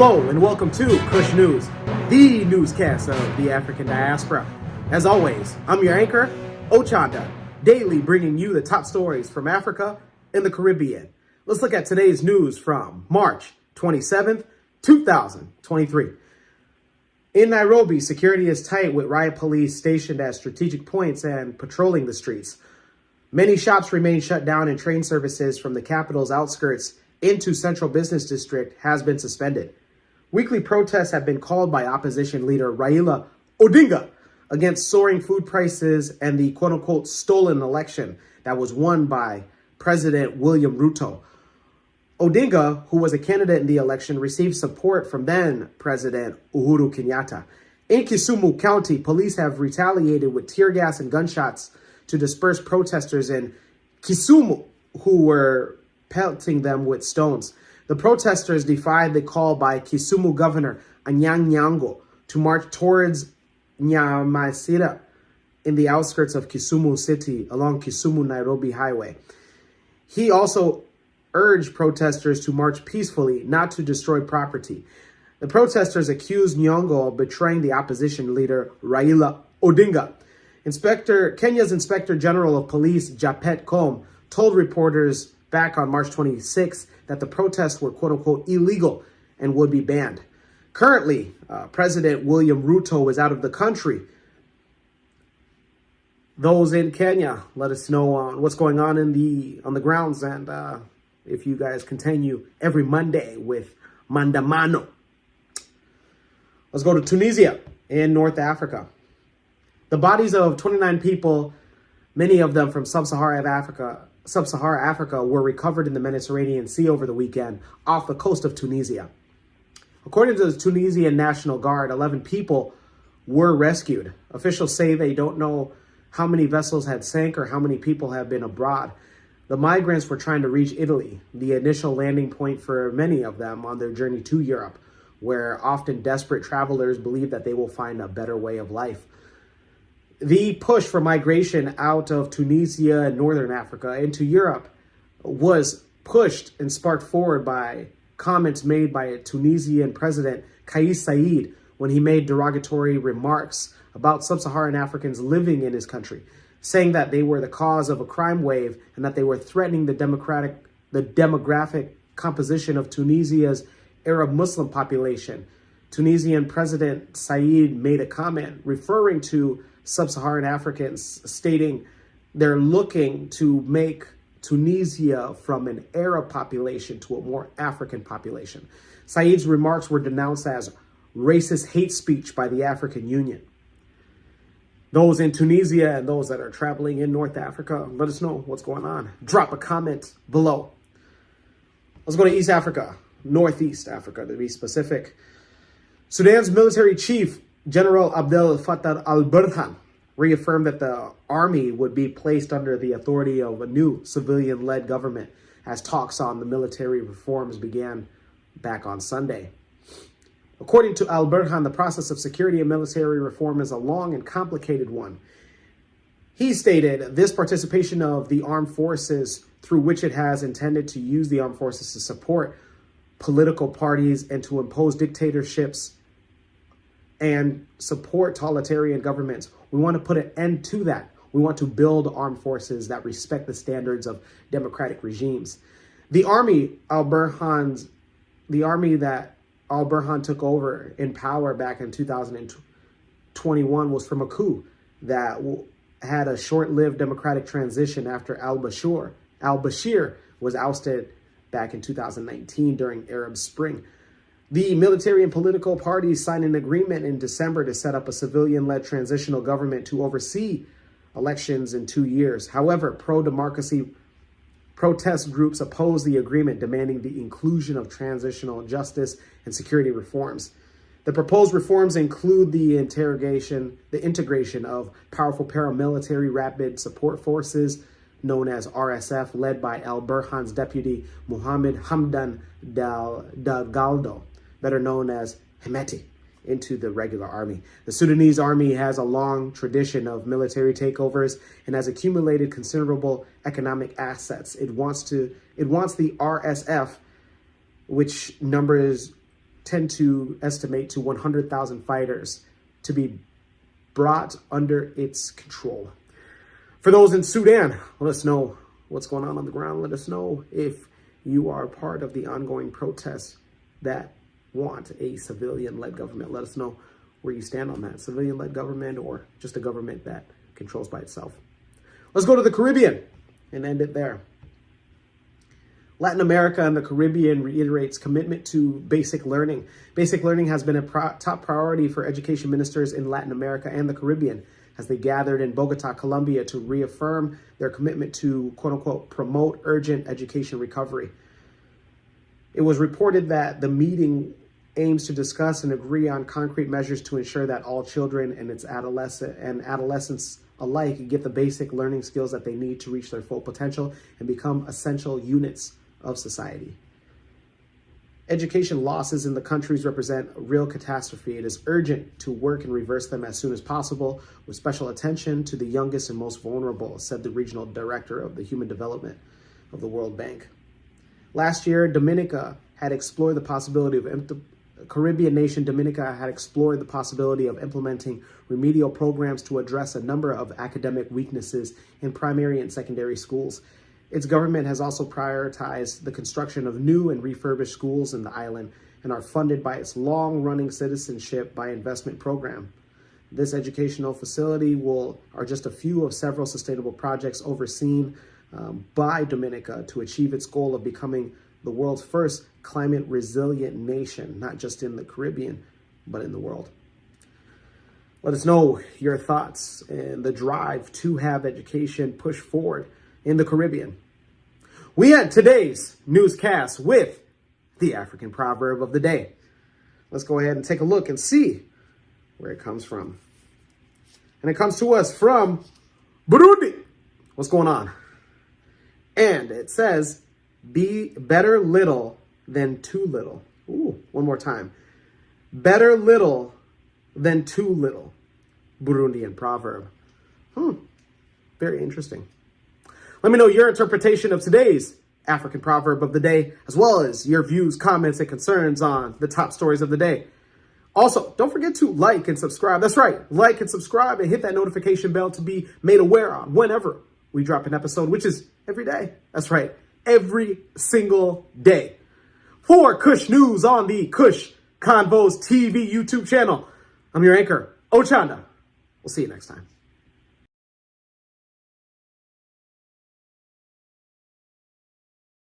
Hello and welcome to Kush News, the newscast of the African diaspora. As always, I'm your anchor, Ochanda, daily bringing you the top stories from Africa and the Caribbean. Let's look at today's news from March 27th, 2023. In Nairobi, security is tight with riot police stationed at strategic points and patrolling the streets. Many shops remain shut down and train services from the capital's outskirts into central business district has been suspended. Weekly protests have been called by opposition leader Raila Odinga against soaring food prices and the quote-unquote stolen election that was won by President William Ruto. Odinga, who was a candidate in the election, received support from then President Uhuru Kenyatta. In Kisumu County, police have retaliated with tear gas and gunshots to disperse protesters in Kisumu who were pelting them with stones. The protesters defied the call by Kisumu Governor Anyang' Nyong'o to march towards Nyamashira in the outskirts of Kisumu City along Kisumu-Nairobi Highway. He also urged protesters to march peacefully, not to destroy property. The protesters accused Nyong'o of betraying the opposition leader Raila Odinga. Kenya's Inspector General of Police Japhet Koome told reporters back on March 26th that the protests were quote-unquote illegal and would be banned. Currently, President William Ruto is out of the country. Those in Kenya, let us know what's going on on the grounds, and if you guys continue every Monday with Mandamano. Let's go to Tunisia in North Africa. The bodies of 29 people, many of them from Sub-Saharan Africa, were recovered in the Mediterranean Sea over the weekend off the coast of Tunisia. According to the Tunisian National Guard, 11 people were rescued. Officials say they don't know how many vessels had sank or how many people have been abroad. The migrants were trying to reach Italy, the initial landing point for many of them on their journey to Europe, where often desperate travelers believe that they will find a better way of life. The push for migration out of Tunisia and Northern Africa into Europe was pushed and sparked forward by comments made by Tunisian President Kais Saied when he made derogatory remarks about Sub-Saharan Africans living in his country, saying that they were the cause of a crime wave and that they were threatening the demographic composition of Tunisia's Arab Muslim population. Tunisian President Saied made a comment referring to Sub-Saharan Africans, stating they're looking to make Tunisia from an Arab population to a more African population. Said's remarks were denounced as racist hate speech by the African Union. Those in Tunisia and those that are traveling in North Africa, let us know what's going on. Drop a comment below. Let's go to East Africa, Northeast Africa to be specific. Sudan's military chief, General Abdel Fattah al-Burhan, reaffirmed that the army would be placed under the authority of a new civilian-led government as talks on the military reforms began back on Sunday. According to al-Burhan, the process of security and military reform is a long and complicated one. He stated this participation of the armed forces, through which it has intended to use the armed forces to support political parties and to impose dictatorships and support totalitarian governments. We want to put an end to that. We want to build armed forces that respect the standards of democratic regimes. The army that al-Burhan took over in power back in 2021 was from a coup that had a short-lived democratic transition after al-Bashir was ousted back in 2019 during Arab Spring. The military and political parties signed an agreement in December to set up a civilian-led transitional government to oversee elections in 2 years. However, pro-democracy protest groups opposed the agreement, demanding the inclusion of transitional justice and security reforms. The proposed reforms include the integration of powerful paramilitary rapid support forces, known as RSF, led by al-Burhan's deputy Mohammed Hamdan Dagalo, better known as Hemeti, into the regular army. The Sudanese army has a long tradition of military takeovers and has accumulated considerable economic assets. It wants the RSF, which numbers tend to estimate to 100,000 fighters to be brought under its control. For those in Sudan, let us know what's going on the ground. Let us know if you are part of the ongoing protests that want a civilian-led government. Let us know where you stand on that. Civilian-led government or just a government that controls by itself. Let's go to the Caribbean and end it there. Latin America and the Caribbean reiterates commitment to basic learning. Basic learning has been a top priority for education ministers in Latin America and the Caribbean as they gathered in Bogota, Colombia to reaffirm their commitment to, quote unquote, promote urgent education recovery. It was reported that the meeting aims to discuss and agree on concrete measures to ensure that all children and adolescents alike get the basic learning skills that they need to reach their full potential and become essential units of society. Education losses in the countries represent a real catastrophe. It is urgent to work and reverse them as soon as possible, with special attention to the youngest and most vulnerable, said the regional director of the human development of the World Bank. Last year, Caribbean nation Dominica had explored the possibility of implementing remedial programs to address a number of academic weaknesses in primary and secondary schools. Its government has also prioritized the construction of new and refurbished schools in the island and are funded by its long-running citizenship by investment program. This educational facility are just a few of several sustainable projects overseen by Dominica to achieve its goal of becoming the world's first climate resilient nation, not just in the Caribbean, but in the world. Let us know your thoughts and the drive to have education push forward in the Caribbean. We had today's newscast with the African proverb of the day. Let's go ahead and take a look and see where it comes from. And it comes to us from Burundi. What's going on? And it says, be better little than too little. Ooh, one more time. Better little than too little. Burundian proverb. Very interesting. Let me know your interpretation of today's African proverb of the day, as well as your views, comments, and concerns on the top stories of the day. Also, don't forget to like and subscribe. That's right, like and subscribe and hit that notification bell to be made aware on whenever we drop an episode, which is every day. That's right, every single day. For Kush News on the Kush Convos TV YouTube channel, I'm your anchor, Ochanda. We'll see you next time.